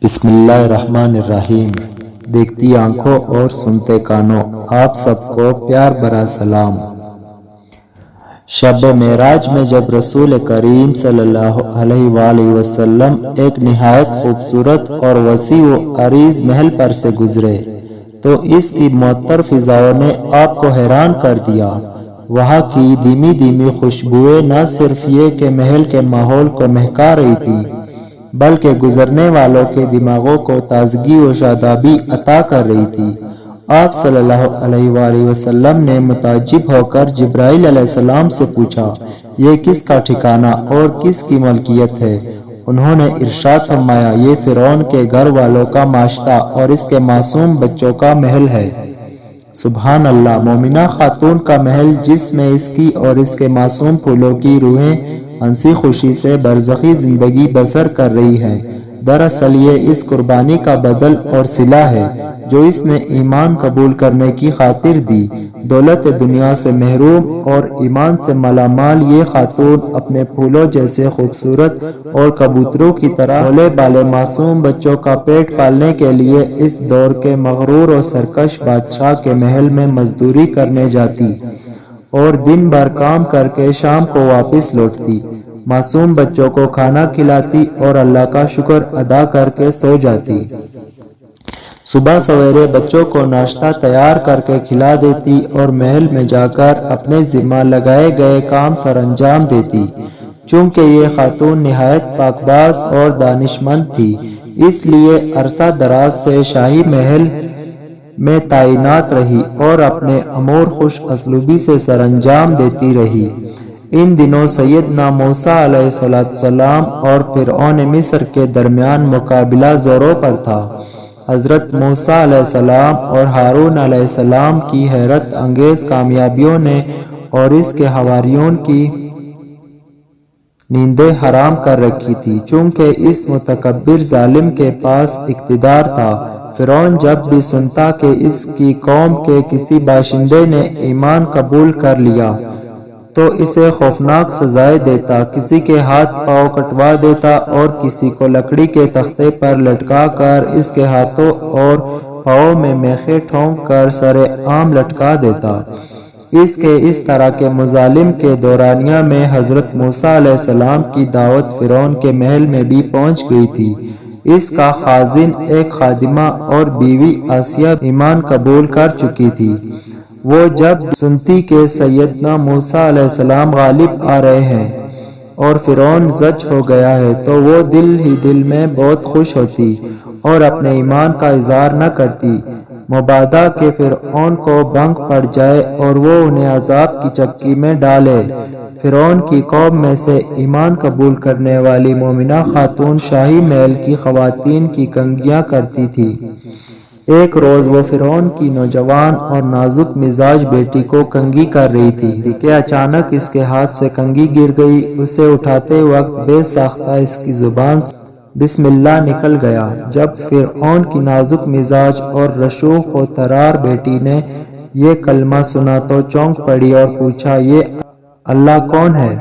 بسم اللہ الرحمن الرحیم۔ دیکھتی آنکھوں اور سنتے کانوں، آپ سب کو پیار بھرا سلام۔ شب معراج میں جب رسول کریم صلی اللہ علیہ وآلہ وسلم ایک نہایت خوبصورت اور وسیع و عریض محل پر سے گزرے تو اس کی معطر فضاؤں نے آپ کو حیران کر دیا۔ وہاں کی دھیمی دھیمی خوشبوئیں نہ صرف یہ کہ محل کے ماحول کو مہکا رہی تھی بلکہ گزرنے والوں کے دماغوں کو تازگی و شادابی عطا کر رہی تھی۔ آپ صلی اللہ علیہ وآلہ وسلم نے متعجب ہو کر جبرائیل علیہ السلام سے پوچھا، یہ کس کا ٹھکانہ اور کس کی ملکیت ہے؟ انہوں نے ارشاد فرمایا، یہ فرعون کے گھر والوں کا ماشطہ اور اس کے معصوم بچوں کا محل ہے۔ سبحان اللہ! مومنہ خاتون کا محل جس میں اس کی اور اس کے معصوم پھولوں کی روحیں ہنسی خوشی سے برزخی زندگی بسر کر رہی ہیں، دراصل یہ اس قربانی کا بدل اور صلہ ہے جو اس نے ایمان قبول کرنے کی خاطر دی۔ دولت دنیا سے محروم اور ایمان سے مالا مال یہ خاتون اپنے پھولوں جیسے خوبصورت اور کبوتروں کی طرح بھولے بالے معصوم بچوں کا پیٹ پالنے کے لیے اس دور کے مغرور اور سرکش بادشاہ کے محل میں مزدوری کرنے جاتی اور دن بھر کام کر کے شام کو واپس لوٹتی، معصوم بچوں کو کھانا کھلاتی اور اللہ کا شکر ادا کر کے سو جاتی۔ صبح سویرے بچوں کو ناشتہ تیار کر کے کھلا دیتی اور محل میں جا کر اپنے ذمہ لگائے گئے کام سر انجام دیتی۔ چونکہ یہ خاتون نہایت پاک باز اور دانش مند تھی، اس لیے عرصہ دراز سے شاہی محل میں تعینات رہی اور اپنے امور خوش اسلوبی سے سر انجام دیتی رہی۔ ان دنوں سیدنا موسیٰ علیہ السلام اور فرعون مصر کے درمیان مقابلہ زوروں پر تھا۔ حضرت موسیٰ علیہ السلام اور ہارون علیہ السلام کی حیرت انگیز کامیابیوں نے اور اس کے حواریون کی نیندیں حرام کر رکھی تھی، چونکہ اس متکبر ظالم کے پاس اقتدار تھا۔ فرعون جب بھی سنتا کہ اس کی قوم کے کسی باشندے نے ایمان قبول کر لیا تو اسے خوفناک سزائیں دیتا، کسی کے ہاتھ پاؤں کٹوا دیتا اور کسی کو لکڑی کے تختے پر لٹکا کر اس کے ہاتھوں اور پاؤں میں میخیں ٹھونک کر سر عام لٹکا دیتا۔ اس طرح کے مظالم کے دورانیہ میں حضرت موسیٰ علیہ السلام کی دعوت فرعون کے محل میں بھی پہنچ گئی تھی۔ اس کا خازن ایک خادمہ اور بیوی آسیہ ایمان قبول کر چکی تھی۔ وہ جب سنتی کہ سیدنا موسیٰ علیہ السلام غالب آ رہے ہیں اور فرعون زج ہو گیا ہے تو وہ دل ہی دل میں بہت خوش ہوتی اور اپنے ایمان کا اظہار نہ کرتی، مبادا کہ فرعون کو بھنگ پڑ جائے اور وہ انہیں عذاب کی چکی میں ڈالے۔ فرعون کی قوم میں سے ایمان قبول کرنے والی مومنہ خاتون شاہی محل کی خواتین کی کنگھیاں کرتی تھی۔ ایک روز وہ فرعون کی نوجوان اور نازک مزاج بیٹی کو کنگھی کر رہی تھی کہ اچانک اس کے ہاتھ سے کنگھی گر گئی۔ اسے اٹھاتے وقت بے ساختہ اس کی زبان سے بسم اللہ نکل گیا۔ جب فرعون کی نازک مزاج اور رشوخ و ترار بیٹی نے یہ کلمہ سنا تو چونک پڑی اور پوچھا، یہ اللہ کون ہے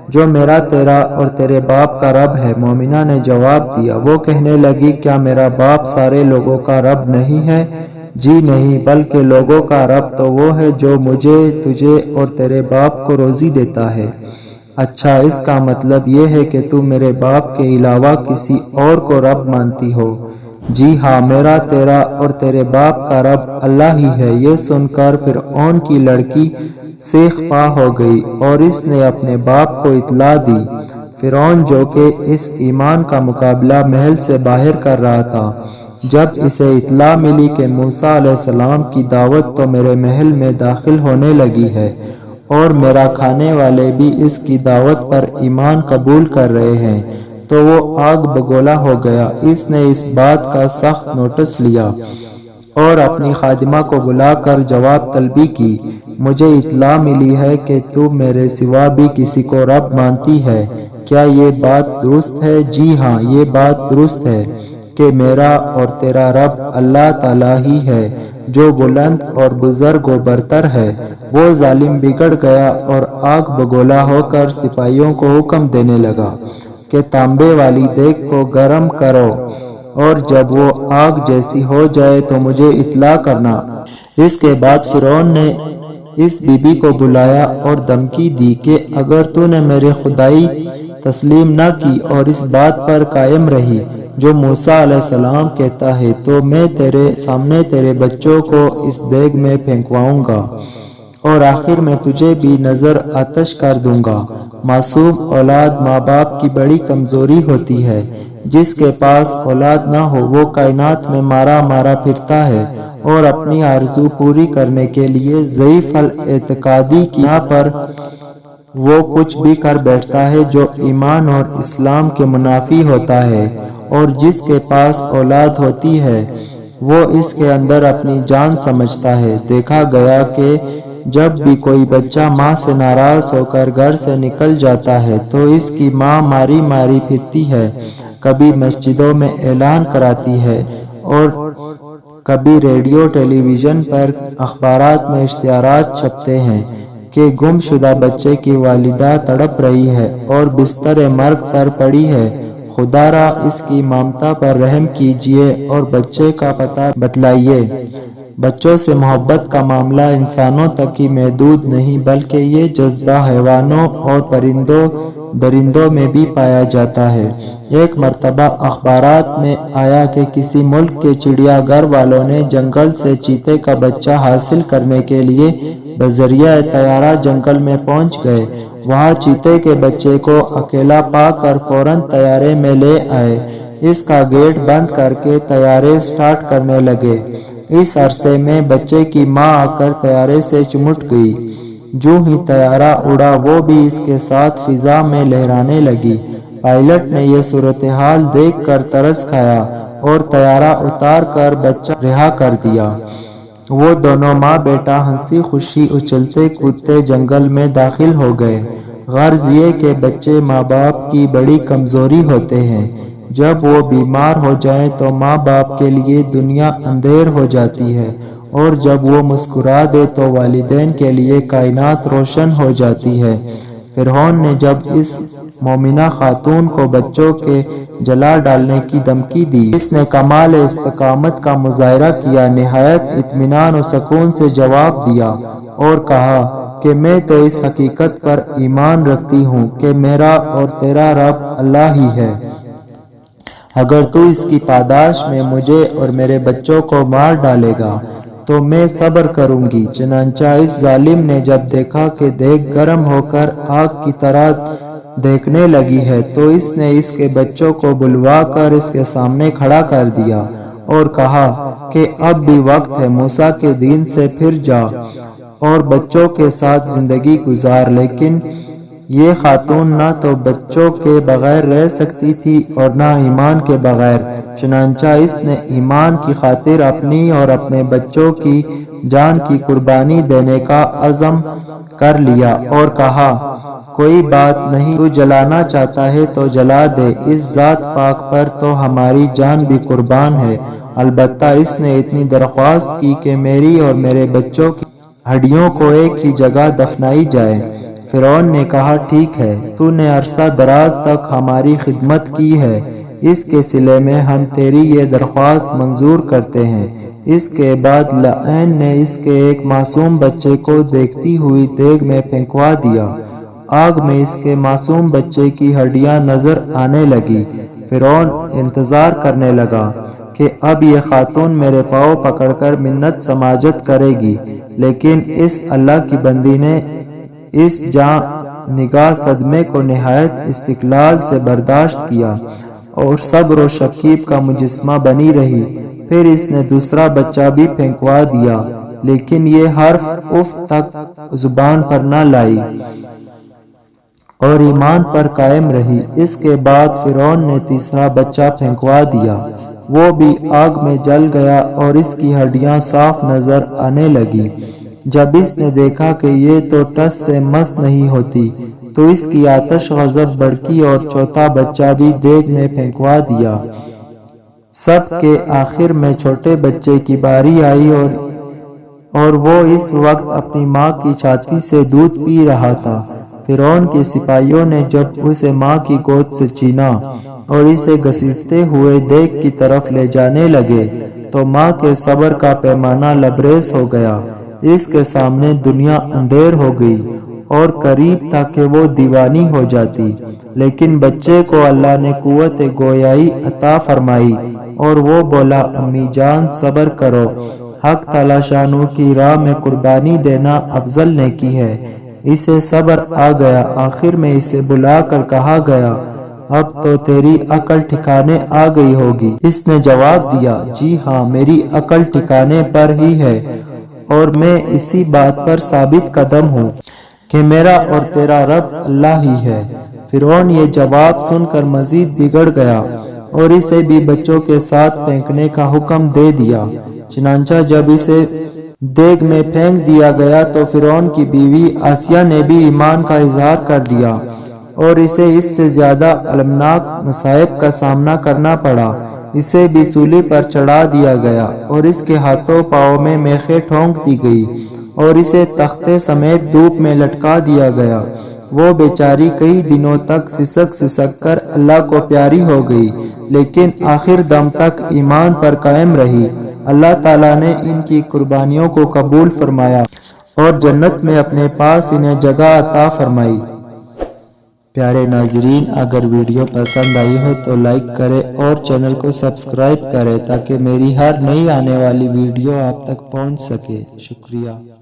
جو میرا، تیرا اور تیرے باپ کا رب ہے؟ مومنہ نے جواب دیا، وہ کہنے لگی، کیا میرا باپ سارے لوگوں کا رب نہیں ہے؟ جی نہیں، بلکہ لوگوں کا رب تو وہ ہے جو مجھے، تجھے اور تیرے باپ کو روزی دیتا ہے۔ اچھا، اس کا مطلب یہ ہے کہ تو میرے باپ کے علاوہ کسی اور کو رب مانتی ہو؟ جی ہاں، میرا، تیرا اور تیرے باپ کا رب اللہ ہی ہے۔ یہ سن کر فرعون کی لڑکی سیخ پا ہو گئی اور اس نے اپنے باپ کو اطلاع دی۔ فرعون جو کہ اس ایمان کا مقابلہ محل سے باہر کر رہا تھا، جب اسے اطلاع ملی کہ موسیٰ علیہ السلام کی دعوت تو میرے محل میں داخل ہونے لگی ہے اور میرا کھانے والے بھی اس کی دعوت پر ایمان قبول کر رہے ہیں، تو وہ آگ بگولا ہو گیا۔ اس نے اس بات کا سخت نوٹس لیا اور اپنی خادمہ کو بلا کر جواب طلبی کی، مجھے اطلاع ملی ہے کہ تو میرے سوا بھی کسی کو رب مانتی ہے، کیا یہ بات درست ہے؟ جی ہاں، یہ بات درست ہے کہ میرا اور تیرا رب اللہ تعالیٰ ہی ہے جو بلند اور بزرگ و برتر ہے۔ وہ ظالم بگڑ گیا اور آگ بگولا ہو کر سپاہیوں کو حکم دینے لگا کہ تانبے والی دیگ کو گرم کرو اور جب وہ آگ جیسی ہو جائے تو مجھے اطلاع کرنا۔ اس کے بعد فرعون نے اس بی بی کو بلایا اور دھمکی دی کہ اگر تو نے میری خدائی تسلیم نہ کی اور اس بات پر قائم رہی جو موسیٰ علیہ السلام کہتا ہے تو میں تیرے سامنے تیرے بچوں کو اس دیگ میں پھینکواؤں گا اور آخر میں تجھے بھی نظر آتش کر دوں گا۔ معصوم اولاد ماں باپ کی بڑی کمزوری ہوتی ہے۔ جس کے پاس اولاد نہ ہو وہ کائنات میں مارا مارا پھرتا ہے اور اپنی آرزو پوری کرنے کے لیے ضعیف الاعتقادی کی بنا پر وہ کچھ بھی کر بیٹھتا ہے جو ایمان اور اسلام کے منافی ہوتا ہے، اور جس کے پاس اولاد ہوتی ہے وہ اس کے اندر اپنی جان سمجھتا ہے۔ دیکھا گیا کہ جب بھی کوئی بچہ ماں سے ناراض ہو کر گھر سے نکل جاتا ہے تو اس کی ماں ماری ماری پھرتی ہے، کبھی مسجدوں میں اعلان کراتی ہے اور کبھی ریڈیو ٹیلی ویژن پر اخبارات میں اشتہارات چھپتے ہیں کہ گم شدہ بچے کی والدہ تڑپ رہی ہے اور بستر مرگ پر پڑی ہے، خدا را اس کی ممتا پر رحم کیجیے اور بچے کا پتہ بتلائیے۔ بچوں سے محبت کا معاملہ انسانوں تک ہی محدود نہیں بلکہ یہ جذبہ حیوانوں اور پرندوں درندوں میں بھی پایا جاتا ہے۔ ایک مرتبہ اخبارات میں آیا کہ کسی ملک کے چڑیا گھر والوں نے جنگل سے چیتے کا بچہ حاصل کرنے کے لیے بذریعہ طیارہ جنگل میں پہنچ گئے۔ وہاں چیتے کے بچے کو اکیلا پا کر فوراً طیارے میں لے آئے، اس کا گیٹ بند کر کے طیارے سٹارٹ کرنے لگے۔ اس عرصے میں بچے کی ماں آ کر طیارے سے چمٹ گئی۔ جو ہی طیارہ اڑا وہ بھی اس کے ساتھ فضا میں لہرانے لگی۔ پائلٹ نے یہ صورتحال دیکھ کر ترس کھایا اور طیارہ اتار کر بچہ رہا کر دیا۔ وہ دونوں ماں بیٹا ہنسی خوشی اچھلتے کودتے جنگل میں داخل ہو گئے۔ غرض یہ کہ بچے ماں باپ کی بڑی کمزوری ہوتے ہیں۔ جب وہ بیمار ہو جائیں تو ماں باپ کے لیے دنیا اندھیر ہو جاتی ہے اور جب وہ مسکرا دے تو والدین کے لیے کائنات روشن ہو جاتی ہے۔ فرعون نے جب اس مومنہ خاتون کو بچوں کے جلا ڈالنے کی دھمکی دی، اس نے کمال استقامت کا مظاہرہ کیا، نہایت اطمینان و سکون سے جواب دیا اور کہا کہ میں تو اس حقیقت پر ایمان رکھتی ہوں کہ میرا اور تیرا رب اللہ ہی ہے۔ اگر تو اس کی پاداش میں مجھے اور میرے بچوں کو مار ڈالے گا تو میں صبر کروں گی۔ چنانچہ اس ظالم نے جب دیکھا کہ دیگ گرم ہو کر آگ کی طرح دیکھنے لگی ہے تو اس نے اس کے بچوں کو بلوا کر اس کے سامنے کھڑا کر دیا اور کہا کہ اب بھی وقت ہے، موسیٰ کے دین سے پھر جا اور بچوں کے ساتھ زندگی گزار۔ لیکن یہ خاتون نہ تو بچوں کے بغیر رہ سکتی تھی اور نہ ایمان کے بغیر، چنانچہ اس نے ایمان کی خاطر اپنی اور اپنے بچوں کی جان کی قربانی دینے کا عزم کر لیا اور کہا کوئی بات نہیں، تو جلانا چاہتا ہے تو جلا دے، اس ذات پاک پر تو ہماری جان بھی قربان ہے، البتہ اس نے اتنی درخواست کی کہ میری اور میرے بچوں کی ہڈیوں کو ایک ہی جگہ دفنائی جائے۔ فرعون نے کہا ٹھیک ہے، تو نے عرصہ دراز تک ہماری خدمت کی ہے، اس کے صلے میں ہم تیری یہ درخواست منظور کرتے ہیں۔ اس کے بعد لعین نے اس کے ایک معصوم بچے کو دیکھتی ہوئی دیگ میں پھینکوا دیا۔ آگ میں اس کے معصوم بچے کی ہڈیاں نظر آنے لگی۔ فرعون انتظار کرنے لگا کہ اب یہ خاتون میرے پاؤں پکڑ کر منت سماجت کرے گی، لیکن اس اللہ کی بندی نے اس جاں نگاہ صدمے کو نہایت استقلال سے برداشت کیا اور صبر و شکیب کا مجسمہ بنی رہی۔ پھر اس نے دوسرا بچہ بھی پھینکوا دیا، لیکن یہ حرف اف تک زبان پر نہ لائی اور ایمان پر قائم رہی۔ اس کے بعد فرعون نے تیسرا بچہ پھینکوا دیا، وہ بھی آگ میں جل گیا اور اس کی ہڈیاں صاف نظر آنے لگی۔ جب اس نے دیکھا کہ یہ تو ٹس سے مس نہیں ہوتی تو اس کی آتش غضب بڑکی اور چوتھا بچہ بھی دیگ میں پھینکوا دیا۔ سب کے آخر میں چھوٹے بچے کی باری آئی اور وہ اس وقت اپنی ماں کی چھاتی سے دودھ پی رہا تھا۔ فرعون کے سپاہیوں نے جب اسے ماں کی گود سے چھینا اور اسے گھسیٹتے ہوئے دیگ کی طرف لے جانے لگے تو ماں کے صبر کا پیمانہ لبریز ہو گیا۔ اس کے سامنے دنیا اندھیر ہو گئی اور قریب تھا کہ وہ دیوانی ہو جاتی، لیکن بچے کو اللہ نے قوت گویائی عطا فرمائی اور وہ بولا، امی جان صبر کرو، حق تعالی شانو کی راہ میں قربانی دینا افضل نیکی ہے۔ اسے صبر آ گیا۔ آخر میں اسے بلا کر کہا گیا، اب تو تیری عقل ٹھکانے آ گئی ہوگی۔ اس نے جواب دیا، جی ہاں، میری عقل ٹھکانے پر ہی ہے اور میں اسی بات پر ثابت قدم ہوں کہ میرا اور تیرا رب اللہ ہی ہے۔ فرعون یہ جواب سن کر مزید بگڑ گیا اور اسے بھی بچوں کے ساتھ پھینکنے کا حکم دے دیا۔ چنانچہ جب اسے دیگ میں پھینک دیا گیا تو فرعون کی بیوی آسیہ نے بھی ایمان کا اظہار کر دیا اور اسے اس سے زیادہ المناک مصائب کا سامنا کرنا پڑا۔ اسے بھی سولی پر چڑھا دیا گیا اور اس کے ہاتھوں پاؤں میں میخیں ٹھونک دی گئی اور اسے تختے سمیت دھوپ میں لٹکا دیا گیا۔ وہ بیچاری کئی دنوں تک سسک سسک کر اللہ کو پیاری ہو گئی، لیکن آخر دم تک ایمان پر قائم رہی۔ اللہ تعالیٰ نے ان کی قربانیوں کو قبول فرمایا اور جنت میں اپنے پاس انہیں جگہ عطا فرمائی۔ پیارے ناظرین، اگر ویڈیو پسند آئی ہو تو لائک کریں اور چینل کو سبسکرائب کریں تاکہ میری ہر نئی آنے والی ویڈیو آپ تک پہنچ سکے۔ شکریہ۔